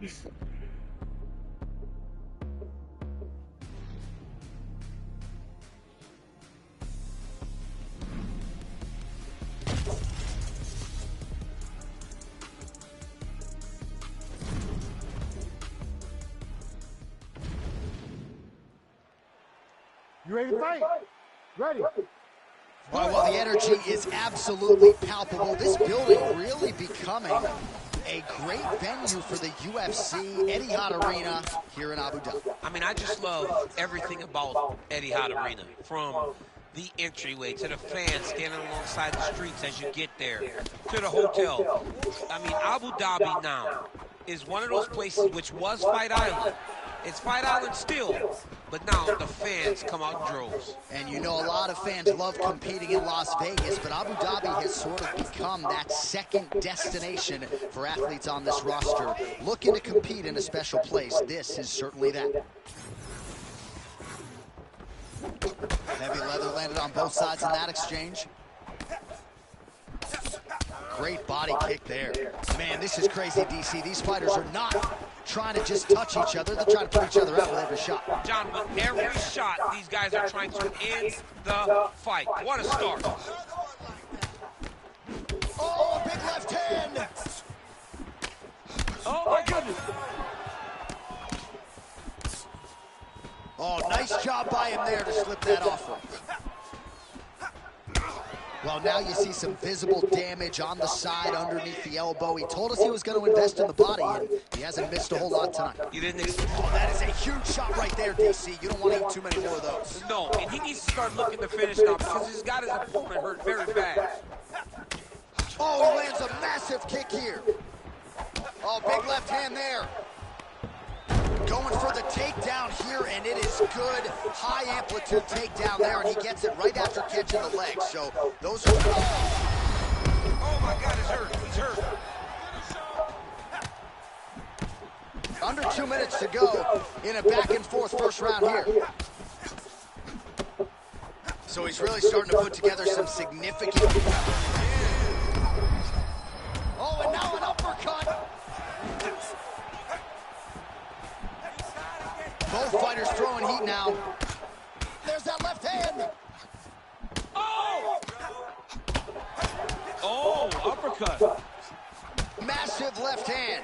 You ready to fight? Ready. Well, the energy is absolutely palpable. This building really becoming a great venue for the UFC Etihad Arena here in Abu Dhabi. I mean, I just love everything about Etihad Arena, from the entryway to the fans standing alongside the streets as you get there, to the hotel. I mean, Abu Dhabi now is one of those places which was Fight Island. It's Fight Island still, but now the fans come out in droves. And you know, a lot of fans love competing in Las Vegas, but Abu Dhabi has sort of become that second destination for athletes on this roster looking to compete in a special place. This is certainly that. Heavy leather landed on both sides in that exchange. Great body kick there. Man, this is crazy, DC. These fighters are not trying to just touch each other. They're trying to put each other out with every shot. John, with every shot, these guys are trying to end the fight. What a start. Oh, big left hand. Oh, my goodness. Oh, nice job by him there to slip that off him. Well, now you see some visible damage on the side underneath the elbow. He told us he was going to invest in the body, and he hasn't missed a whole lot tonight. You didn't expect. Oh, that is a huge shot right there, DC. You don't want to eat too many more of those. No, and he needs to start looking to finish now because he's got his opponent hurt very bad. Oh, he lands a massive kick here. Oh, big left hand there. Going for the takedown here, and it is good. High amplitude takedown there, and he gets it right after catching the leg. So those are... Oh my God, he's hurt. He's hurt. Under 2 minutes to go in a back and forth first round here. So he's really starting to put together some significant... Oh, and now an uppercut. Both fighters throwing heat now. There's that left hand. Oh! Oh, uppercut. Massive left hand.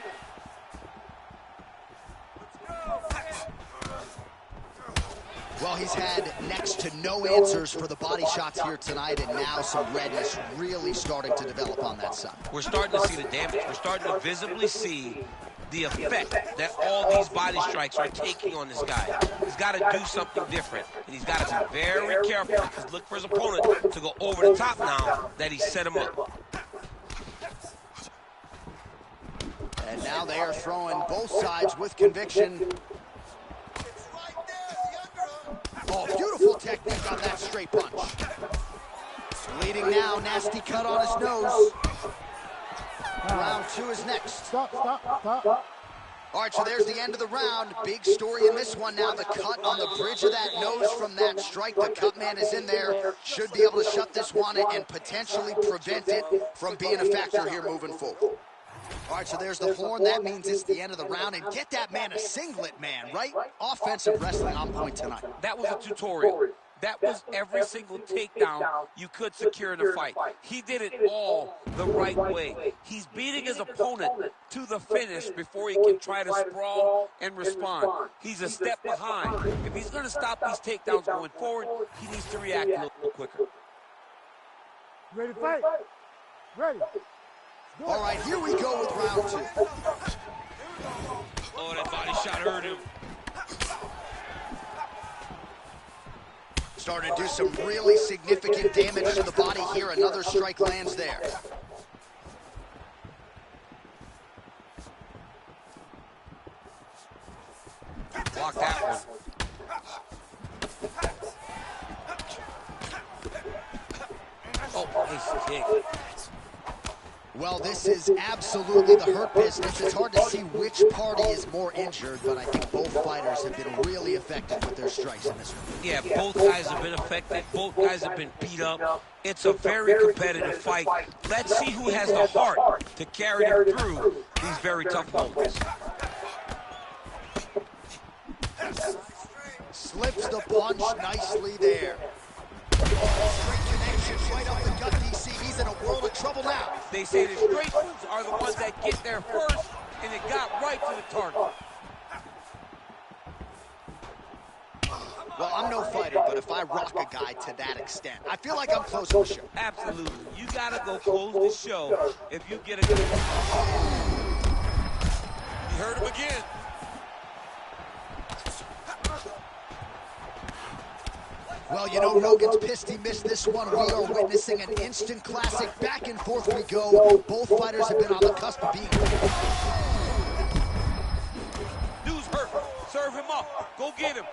Well, he's had next to no answers for the body shots here tonight, and now some redness really starting to develop on that side. We're starting to see the damage. We're starting to visibly see the effect that all these body strikes are taking on this guy. He's got to do something different, and he's got to be very careful because look for his opponent to go over the top now that he set him up. And now they are throwing both sides with conviction. Oh, beautiful technique on that straight punch. Leading now, nasty cut on his nose. Round two is next. Stop. All right, so there's the end of the round. Big story in this one now. The cut on the bridge of that nose from that strike. The cut man is in there. Should be able to shut this one and potentially prevent it from being a factor here moving forward. All right, so there's the horn. That means it's the end of the round. And get that man a singlet, man, right? Offensive wrestling on point tonight. That was a tutorial. That was every single takedown you could secure in the fight. He did it all the right way. He's beating his opponent to the finish before he can try to sprawl and respond. He's a step behind. If he's going to stop these takedowns going forward, he needs to react a little quicker. Ready to fight? Ready. All right, here we go with round two. Oh, that body shot hurt him. Starting to do some really significant damage to the body here. Another strike lands there. Block that one. Oh, nice kick. Well, this is absolutely the hurt business. It's hard to see which party is more injured, but I think both fighters have been really effective with their strikes in this one. Yeah, both guys have been affected. Both guys have been beat up. It's a very competitive fight. Let's see who has the heart to carry them through these very tough moments. flips the punch nicely there. Straight connections right up the gut, DC. He's in a world of trouble now. They say the straight moves are the ones that get there first, and it got right to the target. Well, I'm no fighter, but if I rock a guy to that extent, I feel like I'm closing the show. Absolutely. You got to go close the show if you get a good... You heard him again. Well, you know, Rogan's pissed he missed this one. We are witnessing an instant classic. Back and forth we go. Both fighters have been on the cusp of being... Dude's hurt. Serve him up. Go get him.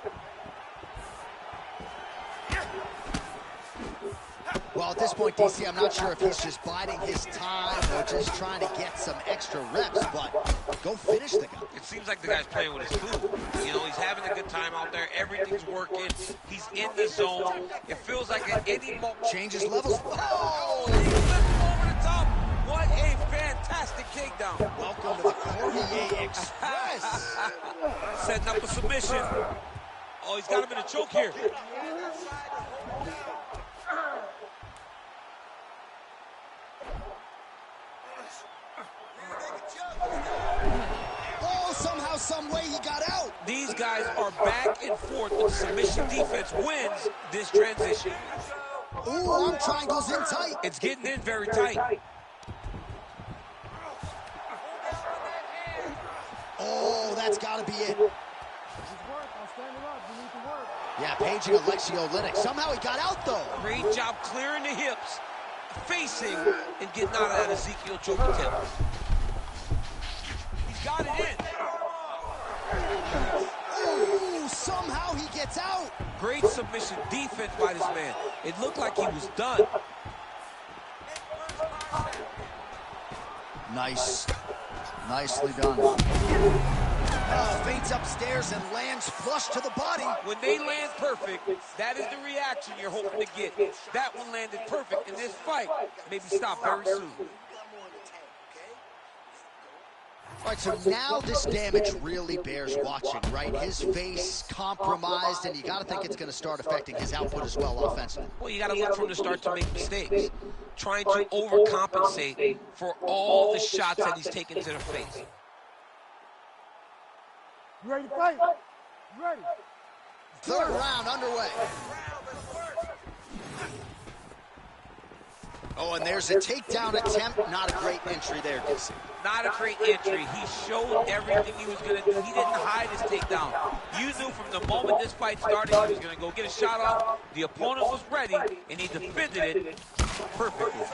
Well, at this point, DC, I'm not sure if he's just biding his time or just trying to get some extra reps, but go finish the guy. It seems like the guy's playing with his food. You know, he's having a good time out there. Everything's working. He's in the zone. It feels like at any moment... Changes levels. Oh, he flipped him over the top. What a fantastic takedown. Welcome to the Cormier Express. Setting up a submission. Oh, he's got him in a choke here. Oh, somehow, some way he got out. These guys are back and forth, but the submission defense wins this transition. Ooh, arm triangle's in tight. It's getting in very tight. Oh, that's got to be it. Yeah, paging Alexei Oleinik. Somehow he got out, though. Great job clearing the hips, facing, and getting out of that Ezekiel choke attempt. He's got it in. Ooh, somehow he gets out. Great submission defense by this man. It looked like he was done. Nice. Nicely done. Fades upstairs and lands flush to the body. When they land perfect, that is the reaction you're hoping to get. That one landed perfect in this fight. Maybe stop very soon. All right, so now this damage really bears watching, right? His face compromised, and you got to think it's going to start affecting his output as well offensively. Well, you got to look for him to start to make mistakes, trying to overcompensate for all the shots that he's taken to the face. You ready to fight? You ready? Third round underway. Oh, and there's a takedown attempt. Not a great entry there, DC. Not a great entry. He showed everything he was going to do. He didn't hide his takedown. You knew from the moment this fight started he was going to go get a shot off. The opponent was ready, and he defended it perfectly.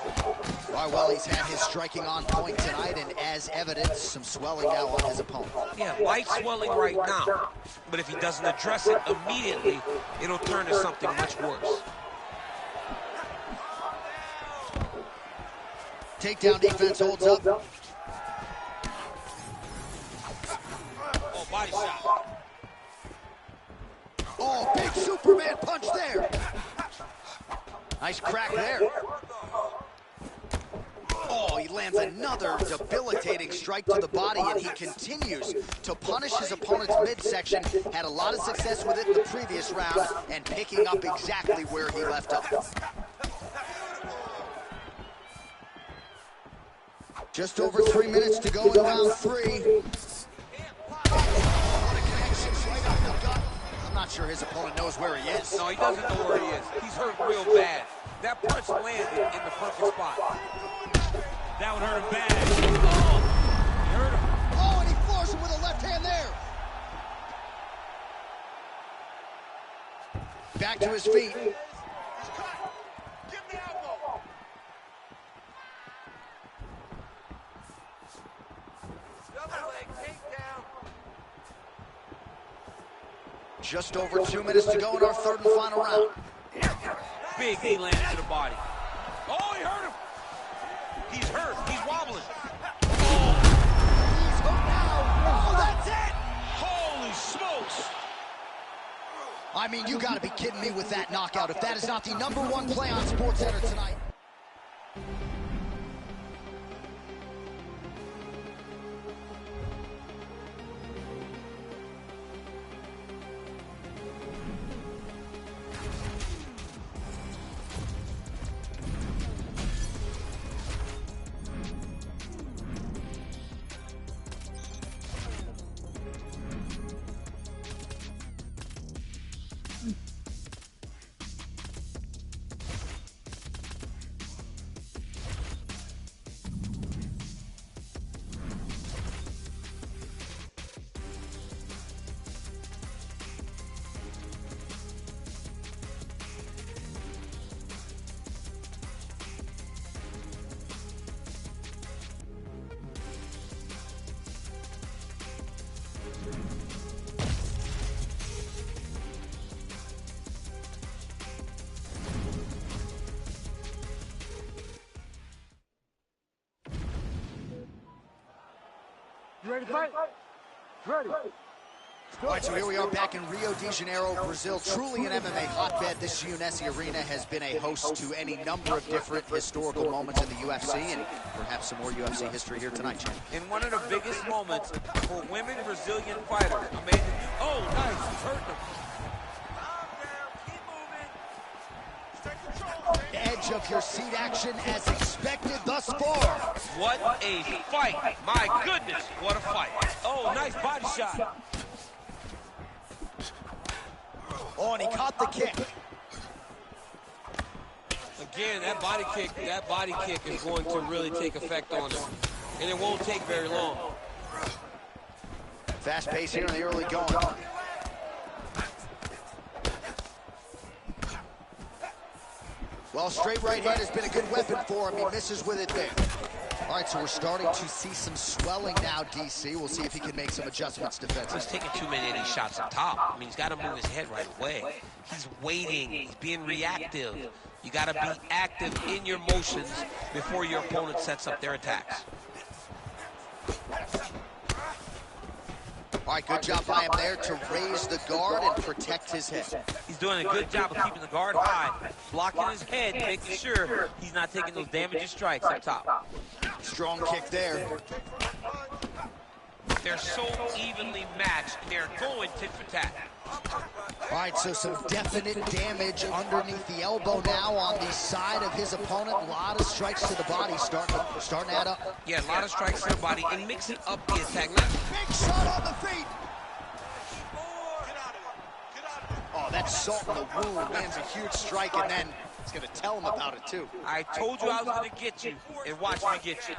All right, well, he's had his striking on point tonight, and as evidence, some swelling now on his opponent. Yeah, light swelling right now. But if he doesn't address it immediately, it'll turn to something much worse. Takedown defense holds up. Oh, body shot. Oh, big Superman punch there. Nice crack there. Oh, he lands another debilitating strike to the body, and he continues to punish his opponent's midsection. Had a lot of success with it in the previous round, and picking up exactly where he left off. Just over 3 minutes to go in round 3. What a connection right up the gut. I'm not sure his opponent knows where he is. No, he doesn't know where he is. He's hurt real bad. That punch landed in the perfect spot. That would hurt him bad. Oh, he hurt him. Oh, and he floors him with a left hand there. Back to his feet. Just over 2 minutes to go in our third and final round. Big knee lands to the body. Oh, he hurt him. He's hurt. He's wobbling. Oh. He's hurt now. Oh, that's it. Holy smokes. I mean, you got to be kidding me with that knockout. If that is not the #1 play on SportsCenter tonight. You ready to fight? Ready. All right, so here we are back in Rio de Janeiro, Brazil. Truly an MMA hotbed. This UNESI Arena has been a host to any number of different historical moments in the UFC, and perhaps some more UFC history here tonight, champ. In one of the biggest moments for women Brazilian fighters. Amazing. Oh, nice. He's hurting him. Edge of your seat action as expected thus far. What a fight. My goodness, what a fight. Oh, nice body shot. Oh, and he caught the kick. Again, that body kick is going to really take effect on him. And it won't take very long. Fast pace here in the early going. Well, straight right hand has been a good weapon for him. He misses with it there. All right, so we're starting to see some swelling now, DC. We'll see if he can make some adjustments defensively. He's taking too many of these shots up top. I mean, he's got to move his head right away. He's waiting. He's being reactive. You got to be active in your motions before your opponent sets up their attacks. All right, good job by him there to raise the guard and protect his head. He's doing a good job of keeping the guard high, blocking his head, making sure he's not taking those damaging strikes up top. Strong kick there. They're so evenly matched, they're going tit for tat. All right, so some definite damage underneath the elbow now on the side of his opponent. A lot of strikes to the body starting to add up. Yeah, a lot of strikes to the body and mixing up the attack. Big shot on the feet. Oh, that's salt in the wound. Lands a huge strike, and then he's going to tell him about it, too. I told you I was going to get you, and watch me get you.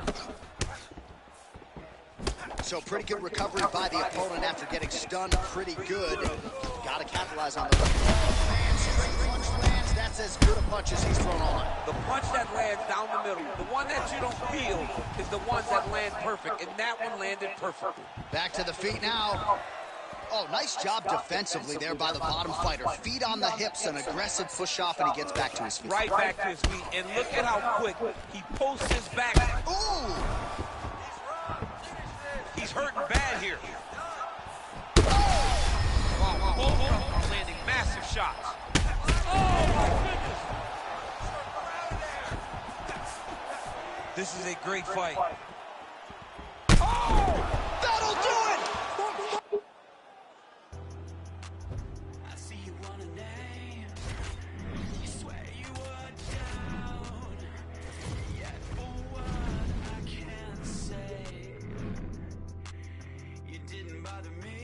So pretty good recovery by the opponent after getting stunned pretty good. Got to capitalize on the straight punch lands. That's as good a punch as he's thrown all night. The punch that lands down the middle, the one that you don't feel, is the ones that land perfect, and that one landed perfectly. Back to the feet now. Oh, nice job defensively there by the bottom fighter. Feet on the hips, an aggressive push-off, and he gets back to his feet. Right back to his feet, and look at how quick he posts his back. Ooh! He's hurting bad here. Wow, both are landing massive shots. Oh, my goodness. This is a great fight. Oh! That'll do it! I see you want a name. You swear you were down. Yet for what I can't say. You didn't bother me.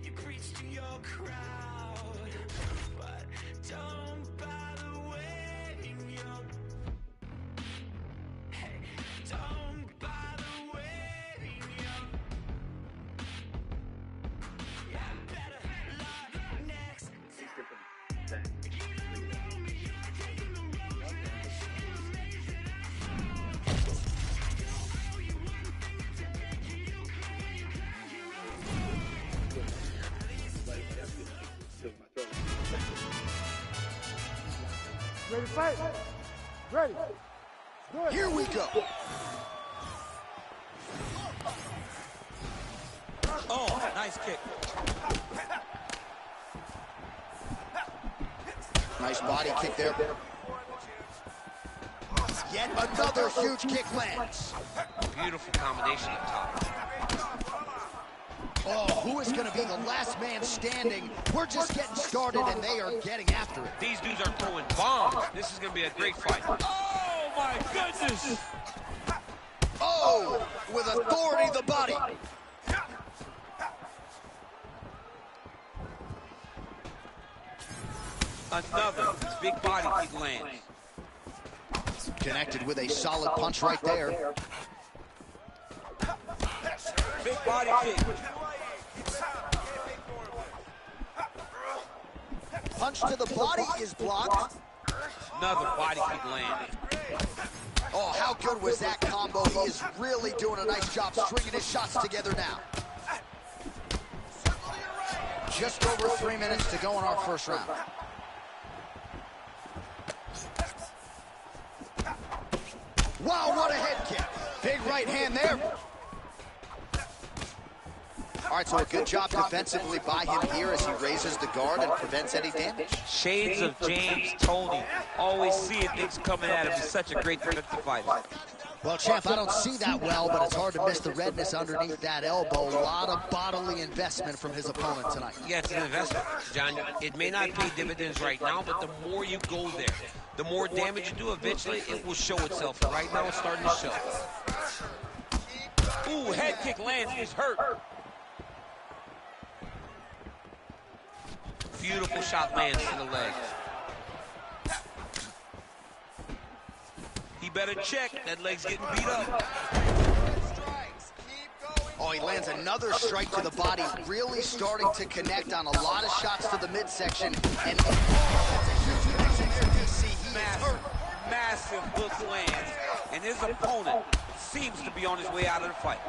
You preached to your crowd, but don't bother waiting your. Hey, don't bother waiting your. Yeah, better luck next. Ready to fight? Ready. Good. Here we go. Oh, nice kick. Nice body kick there. Yet another huge kick lands. Beautiful combination up top. Oh, who is going to be the last man standing? We're just getting started, and they are getting after it. These dudes are throwing bombs. This is going to be a great fight. Oh, my goodness. Oh, with authority, the body. Another big body kick lands. Connected with a solid punch right there. Big body kick. Punch to the body is blocked. Another body kick landing. Oh, how good was that combo? He is really doing a nice job stringing his shots together now. Just over 3 minutes to go in our first round. Wow, what a head kick. Big right hand there. All right, so a good job defensively by him here as he raises the guard and prevents any damage. Shades of James Toney. Always seeing things coming at him. He's such a great defensive fighter. Well, champ, I don't see that well, but it's hard to miss the redness underneath that elbow. A lot of bodily investment from his opponent tonight. Yeah, it's an investment, John. It may not pay dividends right now, but the more you go there, the more damage you do, eventually it will show itself. And right now it's starting to show. Ooh, head kick lands. He's hurt. Beautiful shot lands to the leg. He better check. That leg's getting beat up. Oh, he lands another strike to the body, really starting to connect on a lot of shots to the midsection. And massive hook lands, and his opponent seems to be on his way out of the fight.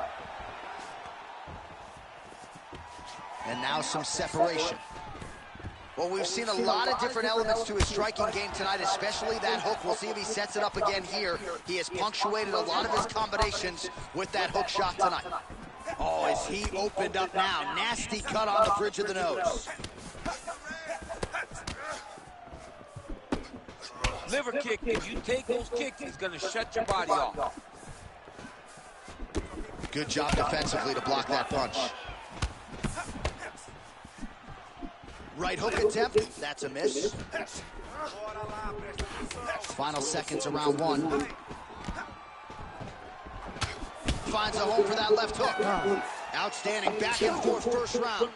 And now some separation. Well, we've seen a lot of different elements to his striking game tonight, especially that hook. We'll see if he sets it up again here. He has punctuated a lot of his combinations with that hook shot tonight. Oh, is he opened up now? Nasty cut on the bridge of the nose. Liver kick, if you take those kicks, it's going to shut your body off. Good job defensively to block that punch. Right hook attempt, that's a miss. Final seconds of round one. Finds a home for that left hook. Outstanding back and forth first round.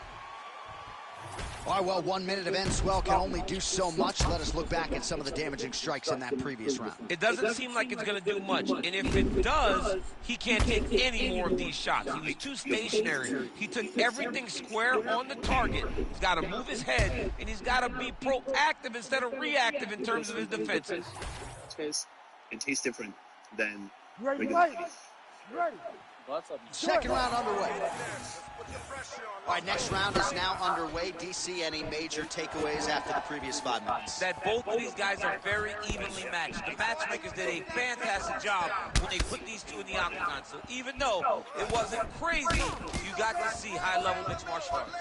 All right, well, 1 minute of end swell can only do so much. Let us look back at some of the damaging strikes in that previous round. It doesn't seem like it's going to do much, and if it does, he can't take any more of these shots. He was too stationary. He took everything square on the target. He's got to move his head, and he's got to be proactive instead of reactive in terms of his defenses. It tastes different than Ready, regular right? honey. Ready. Second round underway. All right, next round is now underway. DC, any major takeaways after the previous 5 minutes? That both of these guys are very evenly matched. The matchmakers did a fantastic job when they put these two in the octagon. So even though it wasn't crazy, you got to see high-level mixed martial arts.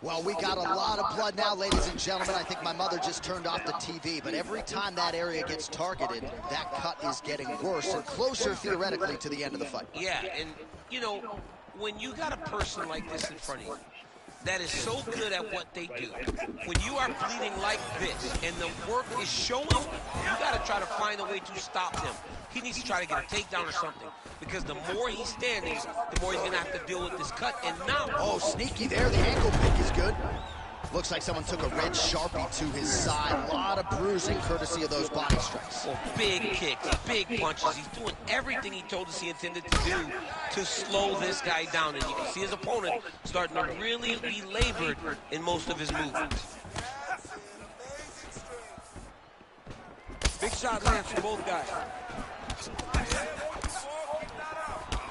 Well, we got a lot of blood now, ladies and gentlemen. I think my mother just turned off the TV, but every time that area gets targeted, that cut is getting worse and closer, theoretically, to the end of the fight. Yeah, and, you know, when you got a person like this in front of you that is so good at what they do, when you are bleeding like this and the work is showing, you got to try to find a way to stop him. He needs to try to get a takedown or something, because the more he's standing, the more he's going to have to deal with this cut. And now... Oh, sneaky there. The ankle pick is good. Looks like someone took a red Sharpie to his side. A lot of bruising courtesy of those body strikes. Oh, big kicks, big punches. He's doing everything he told us he intended to do to slow this guy down. And you can see his opponent starting to really be labored in most of his movements. Big shot lands from both guys.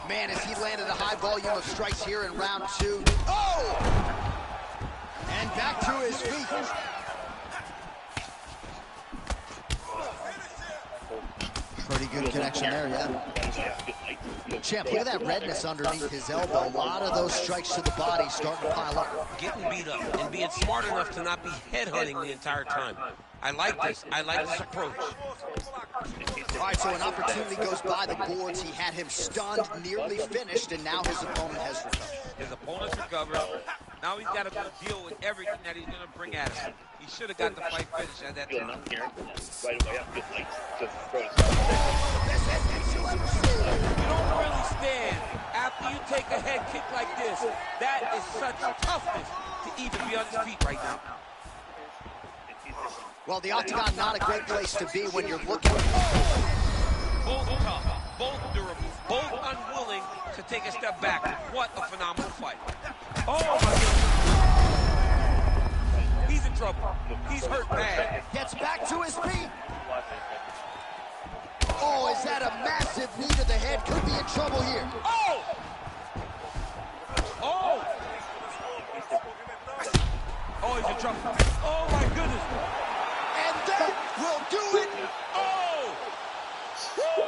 Man, as he landed a high volume of strikes here in round two. Oh! And back to his feet. Pretty good connection there, yeah. Champ, look at that redness underneath his elbow. A lot of those strikes to the body starting to pile up. Getting beat up and being smart enough to not be headhunting the entire time. I like this. I like this approach. All right, so an opportunity goes by the boards. He had him stunned, nearly finished, and now his opponent has recovered. His opponent's recovered. Now he's got to deal with everything that he's going to bring at him. He should have got the fight finished at that time. Right away, I'm just like, just throw it. You don't really stand after you take a head kick like this. That is such toughness to even be on his feet right now. Well, the octagon, not a great place to be when you're looking. Both tough, both durable, both unwilling to take a step back. What a phenomenal fight. Oh, my goodness. He's in trouble. He's hurt bad. Gets back to his feet. Oh, is that a massive knee to the head? Could be in trouble here. Oh! Oh! Oh, he's in trouble. Oh, my goodness. And that will do it. Oh! Woo!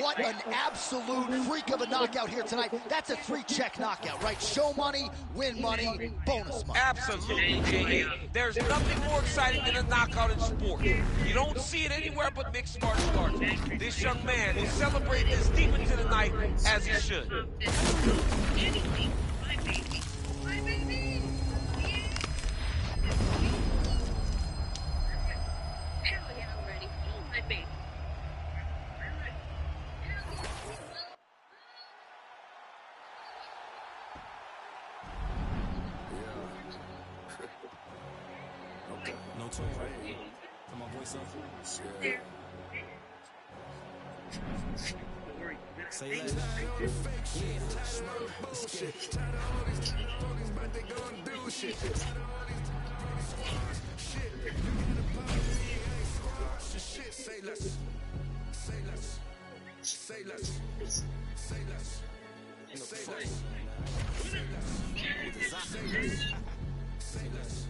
What an absolute absolute freak of a knockout here tonight. That's a 3-check knockout, right? Show money, win money, bonus money. Absolutely, J.A. There's nothing more exciting than a knockout in sport. You don't see it anywhere but mixed martial arts. This young man is celebrating this deep into the night as he should. No tone, right? Put my voice up. Say less. Say less. Say less. Say less. Say less. Say less. Say less.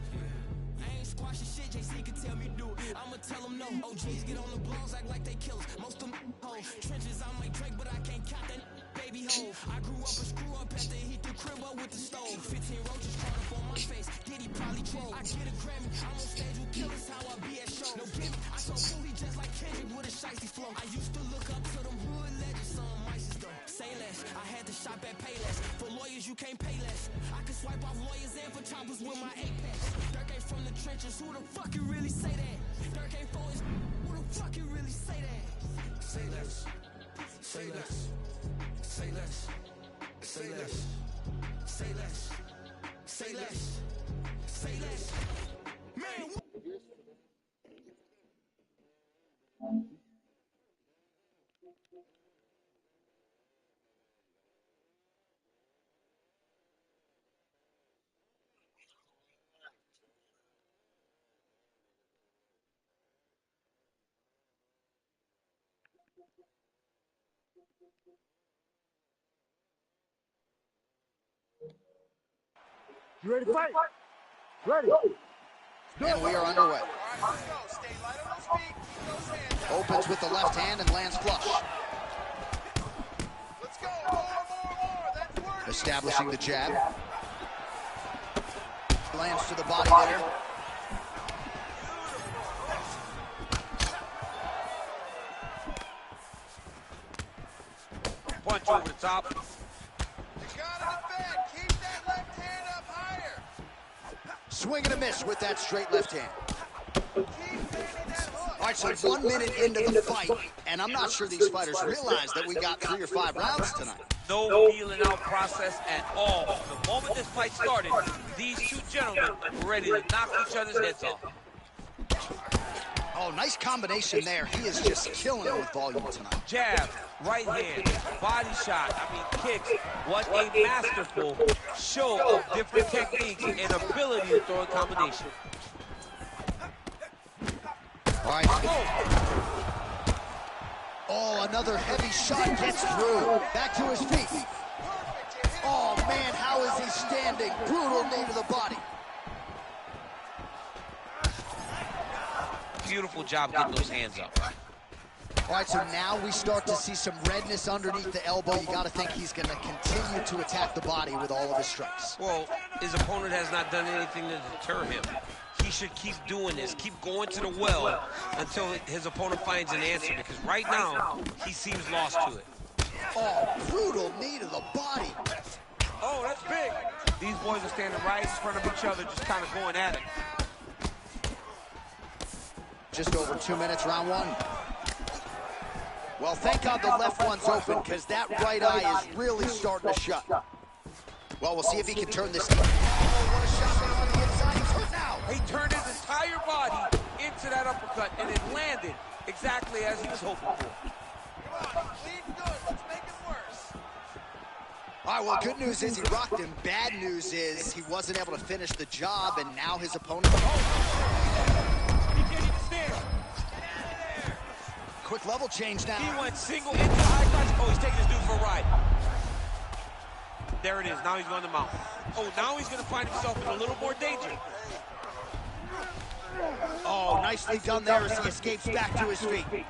I ain't squashing shit, JC can tell me do it. I'ma tell them no. OGs get on the blogs, act like they killers. Most of them hoes. Trenches, I'm like Drake, but I can't count that baby hole. I grew up a screw up after he threw crib up with the stove. 15 roaches crawled up on my face. Did he probably troll? I get a Grammy, I'm on stage with killers, how I be at shows. No gimme, I told Boo he just like Kendrick with a shiesty flow. I used to look up to them hood legends, some mices though. Say less, I had to shop at Payless. For lawyers, you can't pay less. I can swipe off lawyers and for choppers with my Apex. Dirk ain't from the trenches, who the fuck you really say that? Dirk ain't for his, who the fuck you really say that? Say less. Say less. Say less. Say less. Say less. Say less. Say less. Man, what? You ready to fight? Ready. And we are underway. Opens with the left hand and lands flush. Let's go. More. That's working. Establishing the jab. Lands to the body there. Punch over the top. You gotta defend. Keep that left hand up higher. Swing and a miss with that straight left hand. Keep landing that hook. All right, so 1 minute into the fight, and I'm not sure these fighters realize that we got 3 or 5 rounds tonight. No feeling out process at all. The moment this fight started, these two gentlemen were ready to knock each other's heads off. Oh, nice combination there. He is just killing it with volume tonight. Jab, right hand, body shot, kicks. What a masterful show of different techniques and ability to throw a combination. All right. Oh, another heavy shot gets through. Back to his feet. Oh, man, how is he standing? Brutal knee to the body. Beautiful job getting those hands up. All right, so now we start to see some redness underneath the elbow. You got to think he's going to continue to attack the body with all of his strikes. Well, his opponent has not done anything to deter him. He should keep doing this, keep going to the well until his opponent finds an answer, because right now, he seems lost to it. Oh, brutal knee to the body. Oh, that's big. These boys are standing right in front of each other, just kind of going at it. Just over 2 minutes, round 1. Well, thank God the left one's open, because that right eye is really starting to shut. Well, we'll see if he can turn this. Oh, what a shot there on the inside. He's hurt now. He turned his entire body into that uppercut, and it landed exactly as he was hoping for. Come on, lead good. Let's make it worse. All right, well, good news is he rocked him. Bad news is he wasn't able to finish the job, and now his opponent... He can't even stand. Quick level change now. He went single into the high crotch. Oh, he's taking his dude for a ride. There it is. Now he's going to mount. Oh, now he's going to find himself in a little more danger. Oh, nicely done there as he escapes back to his feet.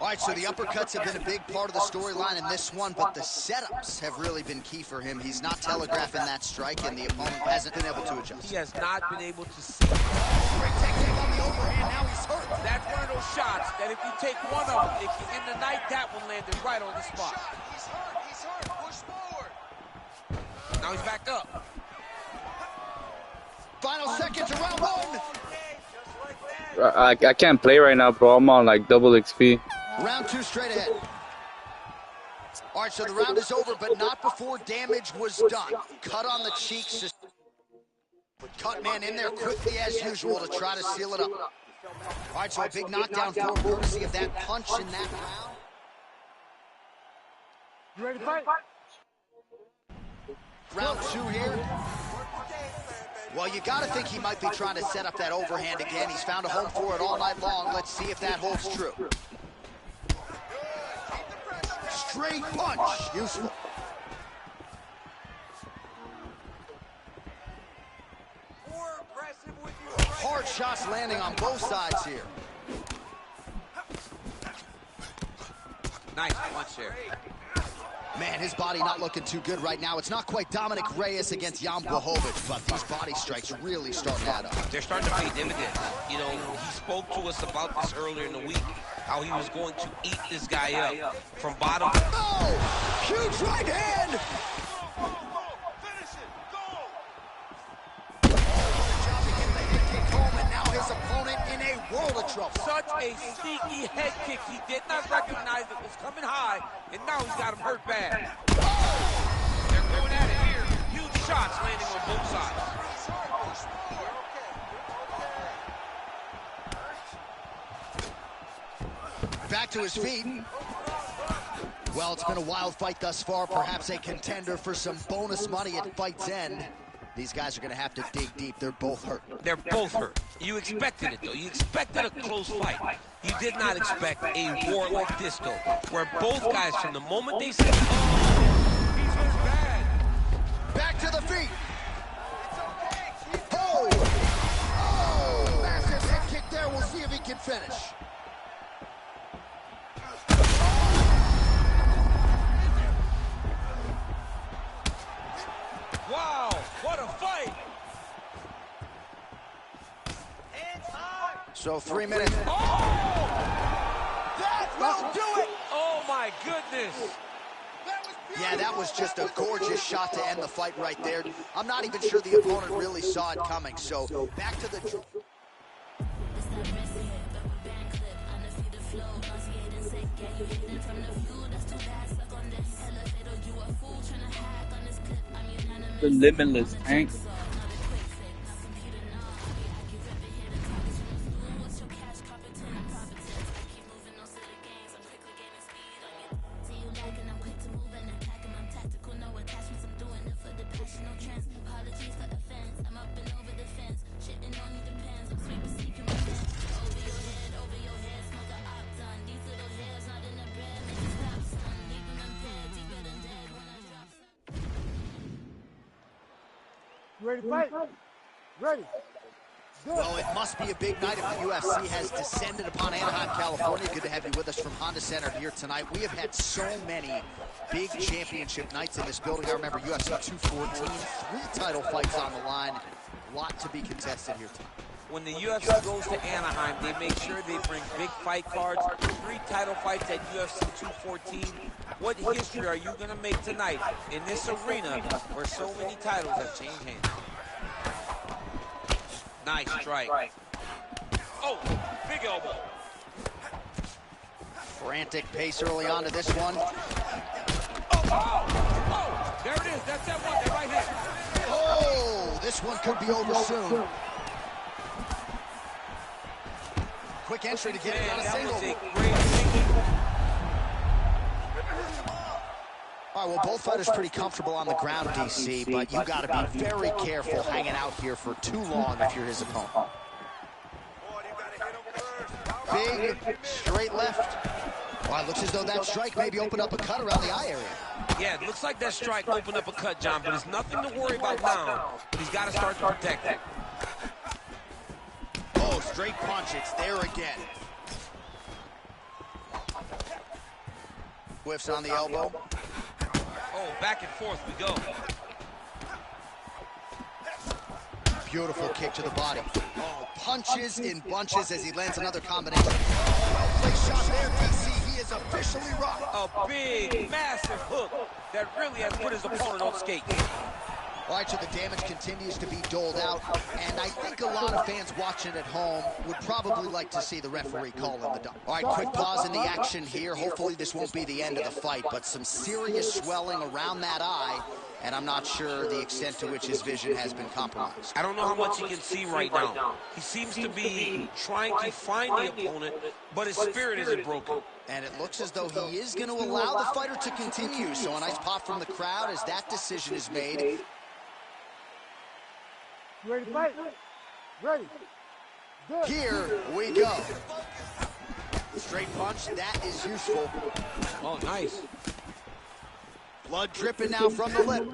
All All right, so the uppercuts have been a big part of the storyline in this one, but the setups have really been key for him. He's not telegraphing that strike, and the opponent hasn't been able to adjust. He has not been able to see. Great technique on the overhand, now he's hurt. That's one of those shots that if you take one of them, if you end the night, that one landed right on the spot. He's hurt. Push forward. Now he's back up. Final seconds of round one. I can't play right now, bro. I'm on like double XP. Round two straight ahead. All right, so the round is over, but not before damage was done. Cut on the cheeks. Cut man in there quickly as usual to try to seal it up. All right, so a big knockdown for him, courtesy of that punch in that round. You ready to fight? Round two here. Well, you got to think he might be trying to set up that overhand again. He's found a home for it all night long. Let's see if that holds true. Straight punch. Useful. Hard shots landing on both sides here. Nice punch there. Man, his body not looking too good right now. It's not quite Dominic Reyes against Jan Blachowicz, but these body strikes really starting to add up. They're starting to pay dividends. You know, he spoke to us about this earlier in the week, how he was going to eat this guy up from bottom. Oh, huge right hand. His opponent in a world of trouble. Such a sneaky head kick. He did not recognize it was coming high, and now he's got him hurt bad. They're going at it here. Huge shots landing on both sides. Back to his feet. Well, it's been a wild fight thus far. Perhaps a contender for some bonus money at fight's end. These guys are going to have to dig deep. They're both hurt. They're both hurt. You expected it, though. You expected a close fight. You did not expect a war like this, though, where both guys, from the moment they said, oh, he's hurt bad. Back to the feet. Oh! Oh! Massive head kick there. We'll see if he can finish. Wow, what a fight! So 3 minutes. Oh! That will do it! Oh my goodness! Yeah, that was just a gorgeous shot to end the fight right there. I'm not even sure the opponent really saw it coming. So back to the... The limitless tank. You ready to fight? Ready. Good. Well, it must be a big night if the UFC has descended upon Anaheim, California. Good to have you with us from Honda Center here tonight. We have had so many big championship nights in this building. I remember UFC 214, 3 title fights on the line. A lot to be contested here tonight. When the UFC goes to Anaheim, they make sure they bring big fight cards. 3 title fights at UFC 214. What history are you going to make tonight in this arena where so many titles have changed hands? Nice strike. Oh, big elbow. Frantic pace early on to this one. Oh, there it is. That's that one. That right hand. Oh, this one could be over soon. Quick entry to get it on a single. That was a great single. All right, well, both fighters pretty comfortable on the ground, DC, but you got to be very careful hanging out here for too long if you're his opponent. Big, straight left. Well, it looks as though that strike maybe opened up a cut around the eye area. Yeah, it looks like that strike opened up a cut, John, but there's nothing to worry about now. But he's got to start to protect it. Oh, straight punch. It's there again. Whiffs on the elbow. Oh, back and forth we go. Beautiful kick to the body. Oh, punches in bunches as he lands another combination. Well-placed shot there, DC. He is officially rocked. A big, massive hook that really has put his opponent on skates. All right, so the damage continues to be doled out, and I think a lot of fans watching at home would probably like to see the referee call in the double. All right, quick pause in the action here. Hopefully this won't be the end of the fight, but some serious swelling around that eye, and I'm not sure the extent to which his vision has been compromised. I don't know how much he can see right now. He seems to be trying to find the opponent, but his spirit isn't broken. And it looks as though he is going to allow the fighter to continue, so a nice pop from the crowd as that decision is made. You ready to fight? Ready. Good. Here we go. Straight punch, that is useful. Oh, nice. Blood dripping now from the lip.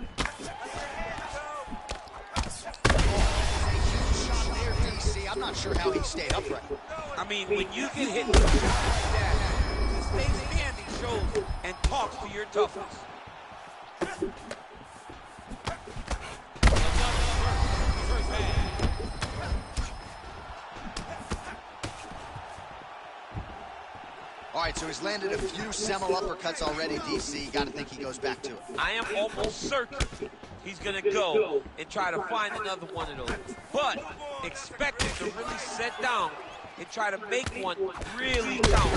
I'm not sure how he stayed upright. I mean, when you get hit with a shot like that, to stay standing shows and talks to your toughness. All right, so he's landed a few seminal uppercuts already, DC. Got to think he goes back to it. I am almost certain he's going to go and try to find another one of those. But expect him to really set down and try to make one really count.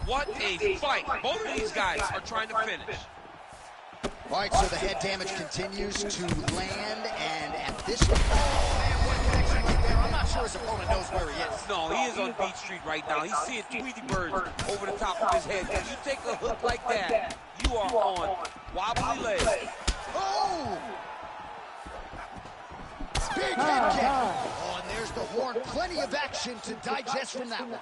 What a fight. Both of these guys are trying to finish. All right, so the head damage continues to land, and at this point, oh man, what a connection right there. I'm not sure his opponent knows where he is. No, he is on Beach Street right now. He's seeing Tweety Birds over the top of his head. When you take a hook like that, you are on wobbly legs. Oh! Big head kick. Oh, and there's the horn. Plenty of action to digest from that one.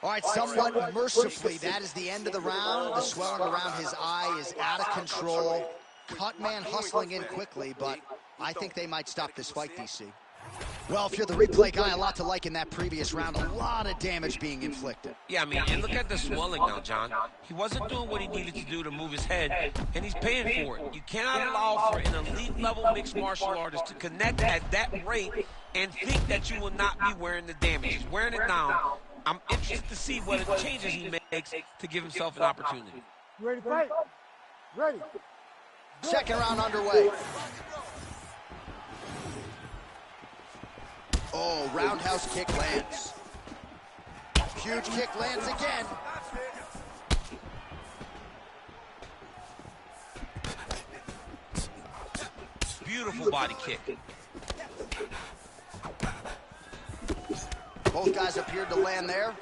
All right, somewhat mercifully, that is the end of the round. The swelling around his eye is out of control. Cutman hustling in quickly, but I think they might stop this fight, DC. Well, if you're the replay guy, a lot to like in that previous round. A lot of damage being inflicted. Yeah, I mean, and look at the swelling now, John. He wasn't doing what he needed to do to move his head, and he's paying for it. You cannot allow for an elite-level mixed martial artist to connect at that rate and think that you will not be wearing the damage. He's wearing it now. I'm interested to see what changes he makes to give himself an opportunity. You ready to fight? Ready. Second round underway. Oh, roundhouse kick lands. Huge kick lands again. Beautiful body kick. Both guys appeared to land there.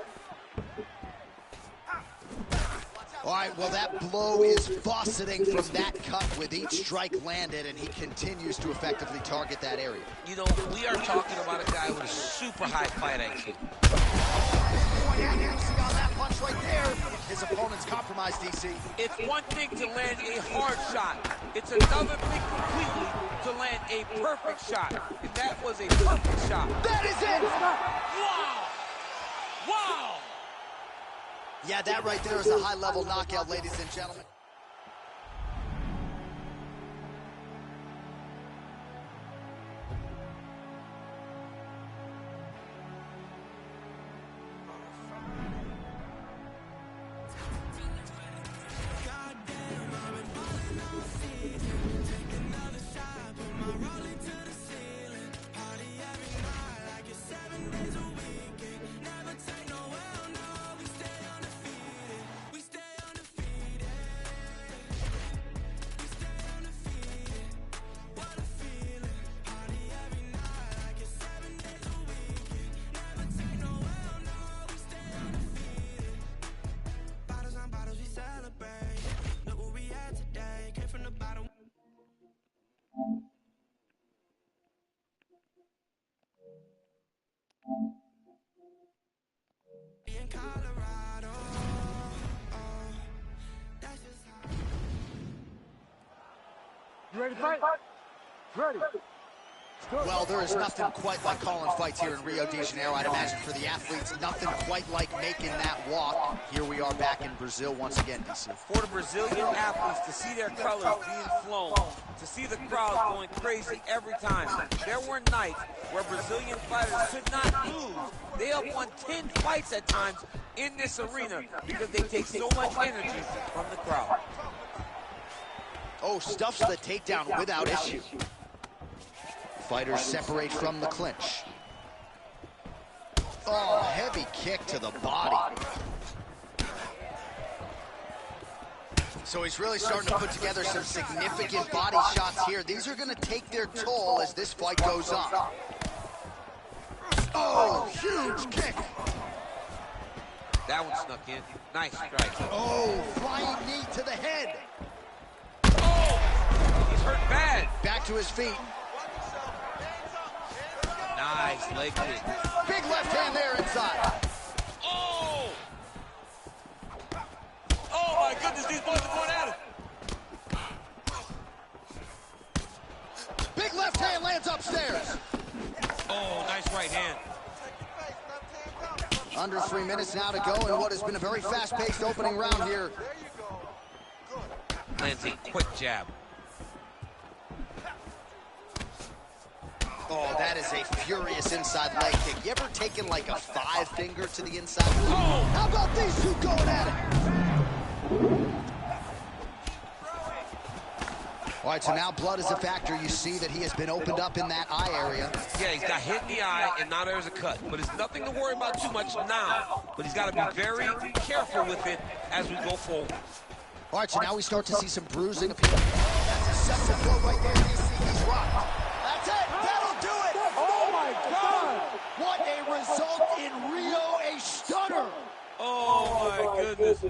All right, well, that blow is fauceting from that cut with each strike landed, and he continues to effectively target that area. You know, we are talking about a guy with a super high fight IQ. Accuracy on that punch right there. His opponent's compromised, DC. It's one thing to land a hard shot. It's another thing completely to land a perfect shot. And that was a perfect shot. That is it! Wow! Wow! Yeah, that right there is a high-level knockout, ladies and gentlemen. You ready to fight? Ready. Well, there is nothing quite like calling fights here in Rio de Janeiro. I'd imagine for the athletes, nothing quite like making that walk. Here we are back in Brazil once again, DC. For the Brazilian athletes to see their colors being flown, to see the crowd going crazy every time. There were nights where Brazilian fighters could not lose. They have won 10 fights at times in this arena because they take so much energy from the crowd. Oh, stuffs the takedown without issue. Fighters separate from the clinch. Oh, heavy kick to the body. So he's really starting to put together some significant body shots here. These are going to take their toll as this fight goes on. Oh, huge kick. That one snuck in. Nice strike. Oh, flying knee to the head. Oh, he's hurt bad. Back to his feet. Nice leg kick. Big left hand there inside. Oh! Oh my goodness, these boys are going at it. Big left hand lands upstairs. Oh, nice right hand. Under 3 minutes now to go in what has been a very fast-paced opening round here. Lands a quick jab. Oh, that is a furious inside leg kick. You ever taken like a 5-finger to the inside? Oh! How about these two going at it? All right, so now blood is a factor. You see that he has been opened up in that eye area. Yeah, he's got hit in the eye, and now there's a cut. But it's nothing to worry about too much now. But he's got to be very careful with it as we go forward. All right, so now we start to see some bruising appear. That's a central blow right there. You see he's rocked. That's it. That'll do it. Oh, my God. What a result in Rio, a stunner. Oh, my goodness.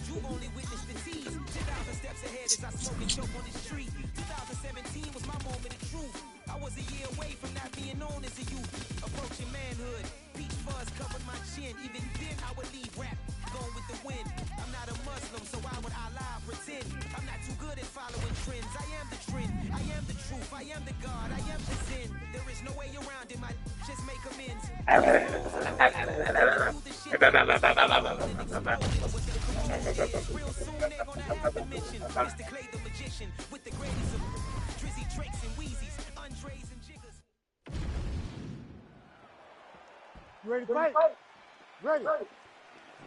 You've only witnessed the tease. 10,000 steps ahead as I smoke and choke on the street. 2017 was my moment of truth. I was a year away from not being known as a youth. Approaching manhood, peach fuzz covered my chin. Even then I would leave rap, going with the wind. I'm not a Muslim, so why would I lie, pretend? I'm not too good at following trends. I am the trend, I am the truth, I am the God, I am the sin. There is no way around it, my just make amends. Real soon they're gonna have a mission. Mr. Clay the magician with the greatest of Drizzy Drakes and Wheezies, Andres and Jiggers. You ready to fight? Ready.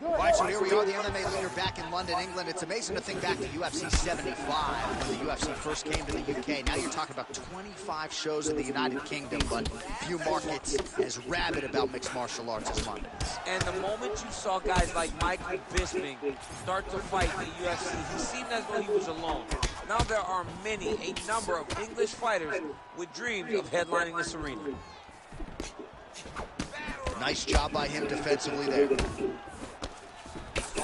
All right, so here we are, the MMA leader back in London, England. It's amazing to think back to UFC 75 when the UFC first came to the UK. Now you're talking about 25 shows in the United Kingdom, but few markets as rabid about mixed martial arts as London. And the moment you saw guys like Michael Bisping start to fight the UFC, he seemed as though he was alone. Now there are a number of English fighters with dreams of headlining this arena. Nice job by him defensively there.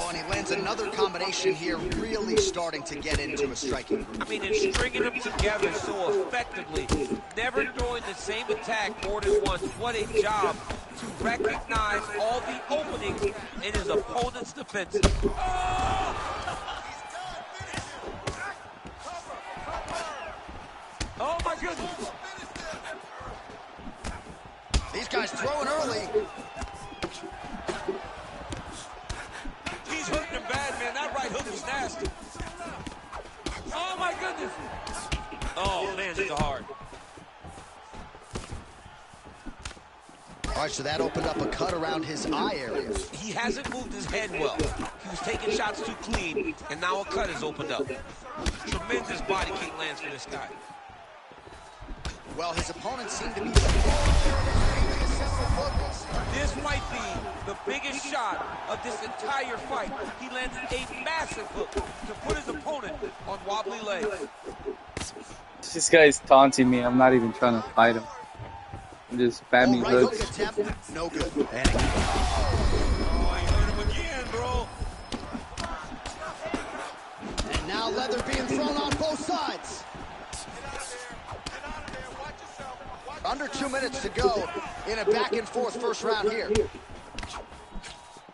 Oh, and he lands another combination here, really starting to get into a striking groove. I mean, and stringing them together so effectively, never throwing the same attack more than once. What a job to recognize all the openings in his opponent's defense. Oh! Oh, my goodness. These guys throwing early. He's hurting him bad, man. That right hook was nasty. Oh, my goodness. Oh, man, it's hard. All right, so that opened up a cut around his eye area. He hasn't moved his head well. He was taking shots too clean, and now a cut has opened up. Tremendous body kick lands for this guy. Well, his opponent seemed to be... This might be the biggest shot of this entire fight. He landed a massive hook to put his opponent on wobbly legs. This guy's taunting me. I'm not even trying to fight him. I'm just spamming Right hook hooks. attempt, no good. Oh, he hurt him again, bro. And now leather being thrown on both sides. Under 2 minutes to go in a back and forth first round here.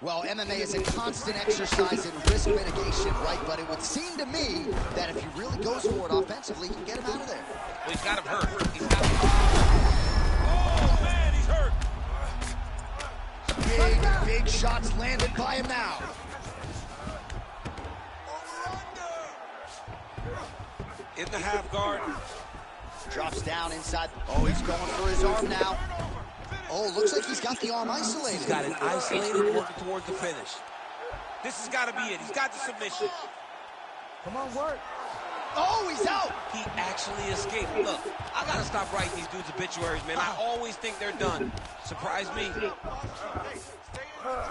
Well, MMA is a constant exercise in risk mitigation, right? But it would seem to me that if he really goes for it offensively, he can get him out of there. Well, he's got him hurt. He's got him. Oh, man, he's hurt. Big shots landed by him now. In the half guard. Drops down inside. Oh, he's going for his arm now. Oh, looks like he's got the arm isolated. He's got it isolated, working towards the finish. This has got to be it. He's got the submission. Come on, work. Oh, he's out. He actually escaped. Look, I got to stop writing these dudes' obituaries, man. I always think they're done. Surprise me.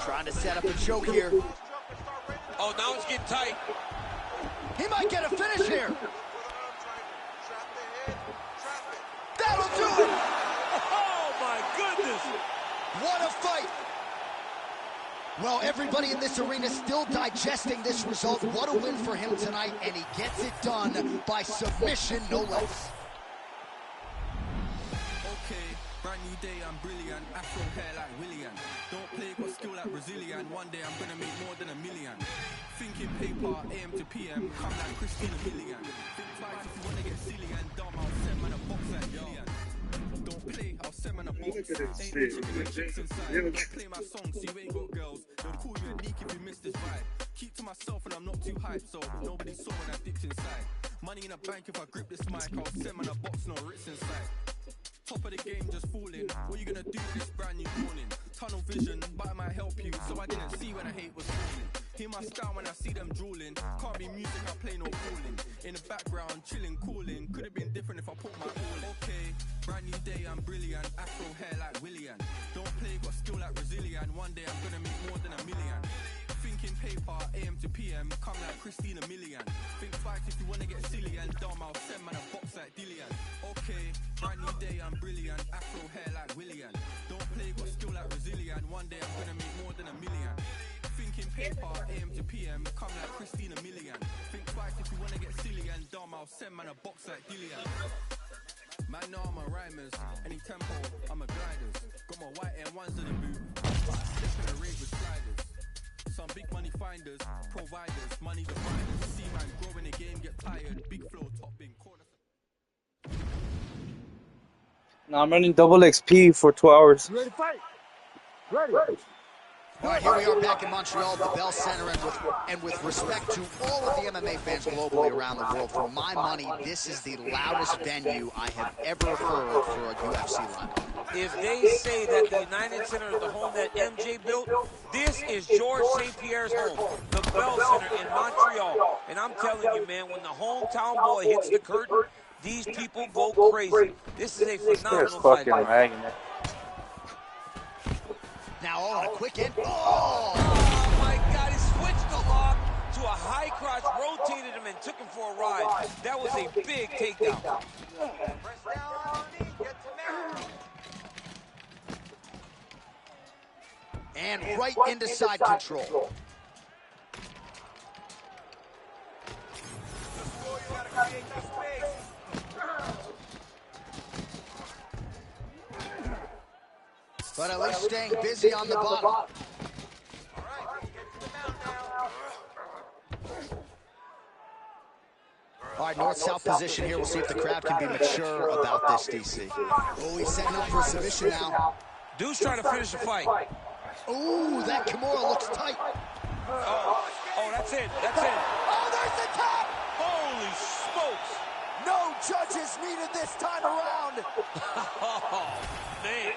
Trying to set up a choke here. Oh, now it's getting tight. He might get a finish here. That'll do it. Oh, my goodness. What a fight. Well, everybody in this arena still digesting this result. What a win for him tonight, and he gets it done by submission, no less. Okay, brand new day, I'm brilliant. Afro hair like William. Don't play, got skill like Brazilian. One day I'm gonna make more than $1 million. Thinking paper, AM to PM, come like Christina Milligan. Think twice if you wanna get silly and dumb, I'll send man a box like Million. Don't play, I'll send man a box. Ain't no chicken with chicks inside. Don't play my song so you ain't got girls. They'll call you a leak if you miss this vibe. Keep to myself and I'm not too hyped, so nobody saw when I dipped inside. Money in a bank if I grip this mic, I'll send man a box, no Ritz inside. Top of the game, just falling. What you gonna do this brand new morning? Tunnel vision, but it might help you. So I didn't see when I hate was falling. Hear my style when I see them drooling. Can't be music, I play no fooling. In the background, chilling, cooling. Could have been different if I put my all in. Okay, brand new day, I'm brilliant. Afro hair like William. Don't play, got skill like Brazilian. One day I'm gonna make more than $1 million. Thinking paper, AM to PM, come like Christina Milligan. Think twice if you wanna get silly and dumb, I'll send man a box like Dillian. Okay, brand new day, I'm brilliant. Afro hair like William. Don't play, got skill like Brazilian. One day I'm gonna make more than $1 million. Thinking paper, AM to PM, come like Christina Milligan. Think twice if you wanna get silly and dumb, I'll send man a box like Dillian. Man, know I'm a rhymers. Any tempo, I'm a gliders. Got my white air ones in the boot. Just gonna rave with sliders. Some big money finders, providers, money dividers. See man grow in the game, get tired. Big flow, top bin, corner. Now I'm running double XP for 2 hours. You ready to fight? Ready. All right, here we are back in Montreal at the Bell Center, and with respect to all of the MMA fans globally around the world, for my money, this is the loudest venue I have ever heard for a UFC lineup. If they say that the United Center is the home that MJ built, this is George St. Pierre's home, the Bell Center in Montreal. And I'm telling you, man, when the hometown boy hits the curtain, these people go crazy. This is a phenomenal fight. Now on a quick hit. Oh! Oh my God, he switched the lock to a high crotch, rotated him and took him for a ride. That was a big takedown. And right into side control. But at least staying busy on the bottom. All right, north-south position here. We'll see if the crowd can be mature about this, DC. Oh, he's setting up for a submission now. Dude's trying to finish the fight. Ooh, that Kimura looks tight. Oh, that's it. That's it. Oh, there's the tap! Holy smokes. No judges needed this time around. Oh, man.